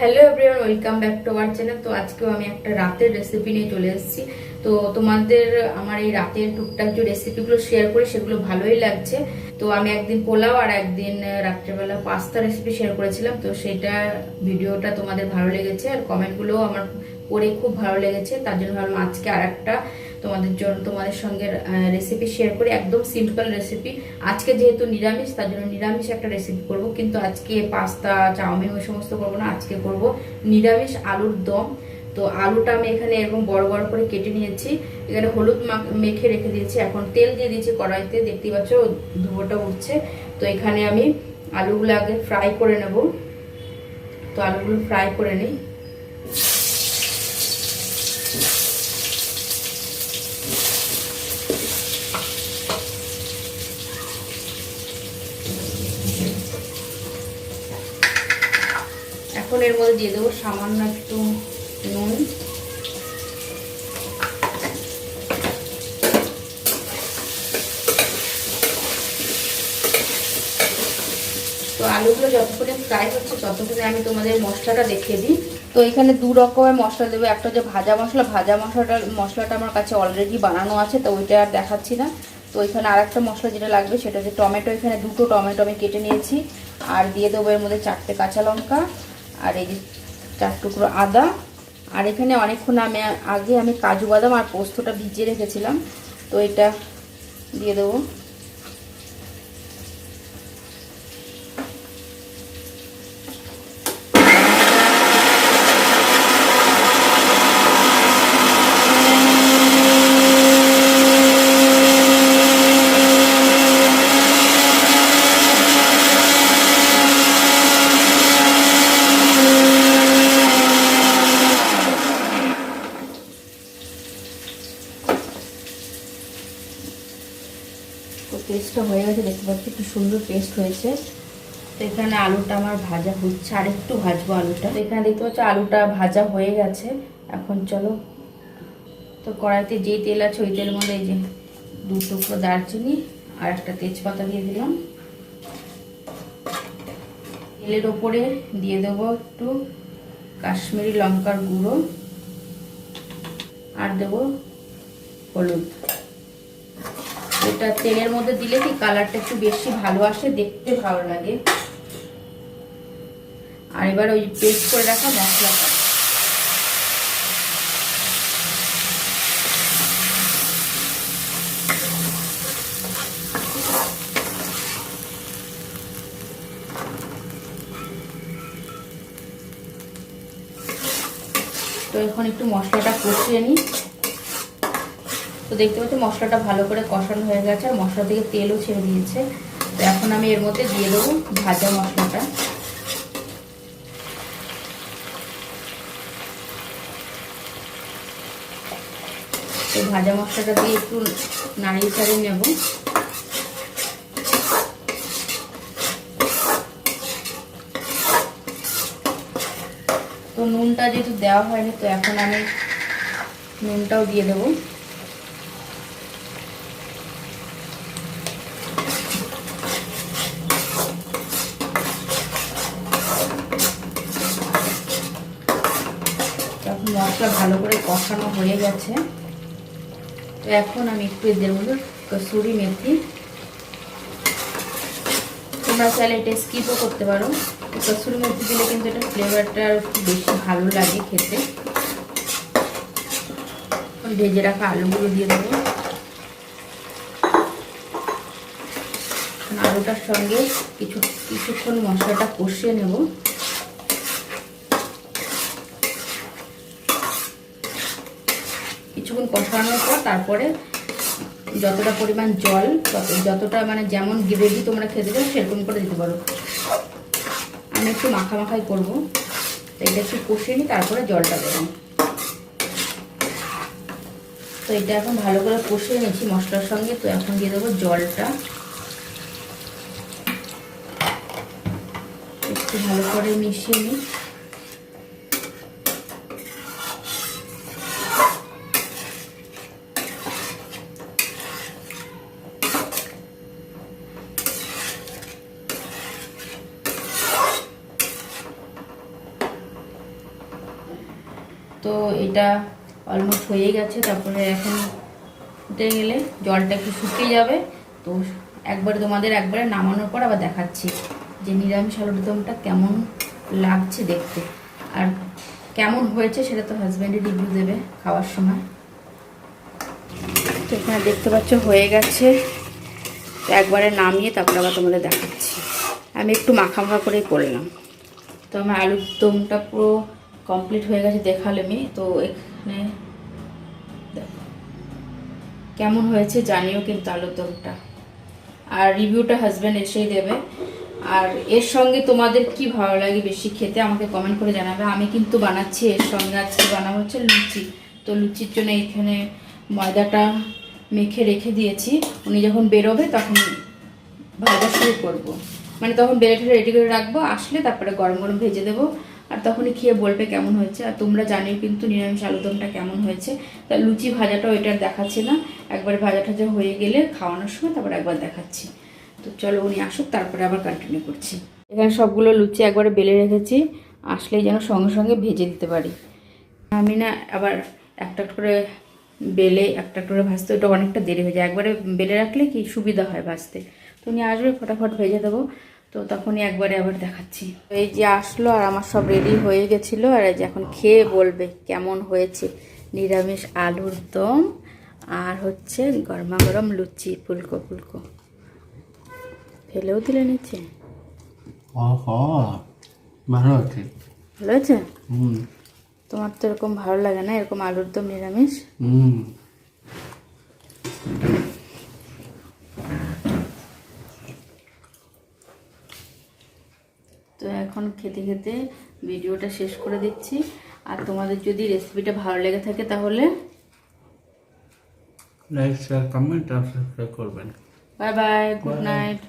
Hello everyone, welcome back to our channel. তো আজকেও আমি একটা রাতের রেসিপি নিয়ে চলে এসেছি। তো তোমাদের আমার এই রাতের টুকটাক যে রেসিপিগুলো শেয়ার করি সেগুলো ভালোই লাগছে। তো আমি একদিন পোলাও আর একদিন রাত্রেবেলা পাস্তা রেসিপি শেয়ার করেছিলাম। তো সেটা ভিডিওটা তোমাদের ভালো লেগেছে আর কমেন্টগুলোও আমার পড়ে খুব ভালো লেগেছে। তার জন্য ভাবলাম আজকে আর একটা তোমাদের সঙ্গে রেসিপি শেয়ার করি, একদম সিম্পল রেসিপি। আজকে যেহেতু নিরামিষ, তার জন্য নিরামিষ একটা রেসিপি করব, কিন্তু আজকে পাস্তা চাউমিন ওই সমস্ত করবো না, আজকে করব নিরামিষ আলুর দম। তো আলুটা আমি এখানে এরকম বড় বড় করে কেটে নিয়েছি, এখানে হলুদ মেখে রেখে দিয়েছি। এখন তেল দিয়ে দিয়েছি কড়াইতে, দেখতেই পাচ্ছ ধোঁয়াটা উঠছে। তো এখানে আমি আলুগুলো আগে ফ্রাই করে নেব। তো আলুগুলো ফ্রাই করে নিই। এখন এর মধ্যে দিয়ে দেবো সামান্য একটু নুন, তো আলুগুলো যতক্ষণে ফ্রাই হচ্ছে ততক্ষণে আমি তোমাদের মশলাটা দেখিয়ে দিই। তো এখানে দু রকমের মশলা দেবো, একটা হচ্ছে ভাজা মশলাটা আমার কাছে অলরেডি বানানো আছে, তো ওইটা আর দেখাচ্ছি না। তো এখানে আর একটা মশলা যেটা লাগবে সেটা হচ্ছে টমেটো। এখানে দুটো টমেটো আমি কেটে নিয়েছি, আর দিয়ে দেবো এর মধ্যে 4টে কাঁচা লঙ্কা, আর এই যে 4 টুকরো আদা। আর এখানে অনেকক্ষণ আগে আমি কাজু বাদাম আর পোস্তটা ভিজিয়ে রেখেছিলাম, তো এটা দিয়ে দেবো। তো পেস্টটা হয়ে গেছে, দেখতে পাচ্ছি কি সুন্দর পেস্ট হয়েছে। তো এখানে আলুটা আমার ভাজা হচ্ছে, আর একটু ভাজবো আলুটা। তো এখানে দেখতে পাচ্ছি আলুটা ভাজা হয়ে গেছে। এখন চলো, তো কড়াইতে যেই তেল আছে ওই তেলের মধ্যে এই যে 2 টুকরো দারচিনি আর একটা তেজপাতা দিয়ে দিলাম। তেলের ওপরে দিয়ে দেবো একটু কাশ্মীরি লঙ্কার গুঁড়ো, আর দেবো হলুদ। এটা তেলের মধ্যে দিলে কি কালারটা একটু বেশি ভালো আসে, দেখতে ভালো লাগে। আর এবার ওই পেস্ট করে রাখা মশলাটা, তো এখন একটু মশলাটা কষিয়ে নিই। তো দেখতে পাচ্ছি মশলাটা ভালো করে কষানো হয়ে গেছে, আর মশলা থেকে তেলও ছেড়ে দিয়েছে। তো এখন আমি এর মধ্যে দিয়ে দেবো ভাজা মশলাটা। তো ভাজা মশলাটা দিয়ে একটু নাড়িয়ে চাড়িয়ে নেব। তো নুনটা যেহেতু দেওয়া হয়নি, তো এখন আমি নুনটাও দিয়ে দেবো। এখন মশলা ভালো করে কষানো হয়ে গেছে। তো এখন আমি একটু এদের মধ্যে কসুরি মেথি, তোমরা চাইলে এটা স্কিপও করতে পারো। কসুরি মেথি দিলে কিন্তু এটা ফ্লেভারটা একটু বেশি ভালো লাগে খেতে। ভেজে রাখা আলুগুলো দিয়ে দেবো। আলুটার সঙ্গে কিছুক্ষণ মশলাটা কষিয়ে নেব। কিছুক্ষণ কষানোর পর তারপরে যতটা পরিমাণ জল, যতটা মানে যেমন গ্রেভি তোমরা খেতে চাও সেরকম করে দিতে পারো। আমি একটু মাখামাখাই করবো, তো এটা একটু কষিয়ে নিই, তারপরে জলটা দেবো। তো এটা এখন ভালো করে কষিয়ে নিয়েছি মশলার সঙ্গে। তো এখন দিয়ে দেবো জলটা, একটু ভালো করে মিশিয়ে নিই। তো এটা অলমোস্ট হয়ে গেছে। তারপরে এখন ফুটে গেলে জলটা একটু শুকিয়ে যাবে। তো একবারে নামানোর পর আবার দেখাচ্ছি যে নিরামিষ আলুর দমটা কেমন লাগছে দেখতে, আর কেমন হয়েছে সেটা তো হাজব্যান্ডই রিভিউ দেবে খাওয়ার সময়। তো এখানে দেখতে পাচ্ছ হয়ে গেছে। তো একবারে নামিয়ে তারপর আবার তোমাদের দেখাচ্ছি। আমি একটু মাখা মাখা করেই করলাম। তো আমার আলুর দমটা পুরো কমপ্লিট হয়ে গেছে, দেখালামই। তো এখানে দেখো কেমন হয়েছে জানিও কিন্তু আলুর দমটা, আর রিভিউটা হাজব্যান্ড এসেই দেবে। আর এর সঙ্গে তোমাদের কি ভালো লাগে বেশি খেতে আমাকে কমেন্ট করে জানাবে। আমি কিন্তু বানাচ্ছি এর সঙ্গে, আজকে বানাবো হচ্ছে লুচি। তো লুচির জন্য এখানে ময়দাটা মেখে রেখে দিয়েছি। উনি যখন বেরোবে তখন ভাজা শুরু করবো, মানে তখন বেড়ে রেডি করে রাখবো, আসলে তারপরে গরম গরম ভেজে দেবো। আর তখনই খেয়ে বলবে কেমন হয়েছে। আর তোমরা জানিও কিন্তু নিরামিষ আলুদমটা কেমন হয়েছে। তা লুচি ভাজাটাও এটা দেখাচ্ছি না, একবার ভাজা টাজা হয়ে গেলে খাওয়ানোর সময় তারপর একবার দেখাচ্ছি। তো চলো উনি আসুক, তারপরে আবার কন্টিনিউ করছি। এখানে সবগুলো লুচি একবারে বেলে রেখেছি, আসলেই যেন সঙ্গে সঙ্গে ভেজে দিতে পারি। আমি না আবার একটা করে বেলে একটা করে ভাজতে ওটা অনেকটা দেরি হয়ে যায়। একবারে বেলে রাখলে কি সুবিধা হয় ভাজতে। তো উনি আসবে, ফটাফট ভেজে দেবো। তো তখনই একবারে আবার দেখাচ্ছি। এই যে আসলো আর আমার সব রেডি হয়ে গেছিলো। আর এই যে এখন খেয়ে বলবে কেমন হয়েছে নিরামিষ আলুর দম আর হচ্ছে গরমা গরম লুচি ফুলকো ফুলকো। ফেলেও দিলে নিচে। ভালো আছে, ভালো আছে। তোমার তো এরকম ভালো লাগে না, এরকম আলুর দম নিরামিষ? তো এখন খেতে খেতে ভিডিওটা শেষ করে দিচ্ছি। আর তোমাদের যদি রেসিপিটা ভালো লেগে থাকে তাহলে লাইক শেয়ার কমেন্ট আর সাবস্ক্রাইব করবেন। Bye bye, good night.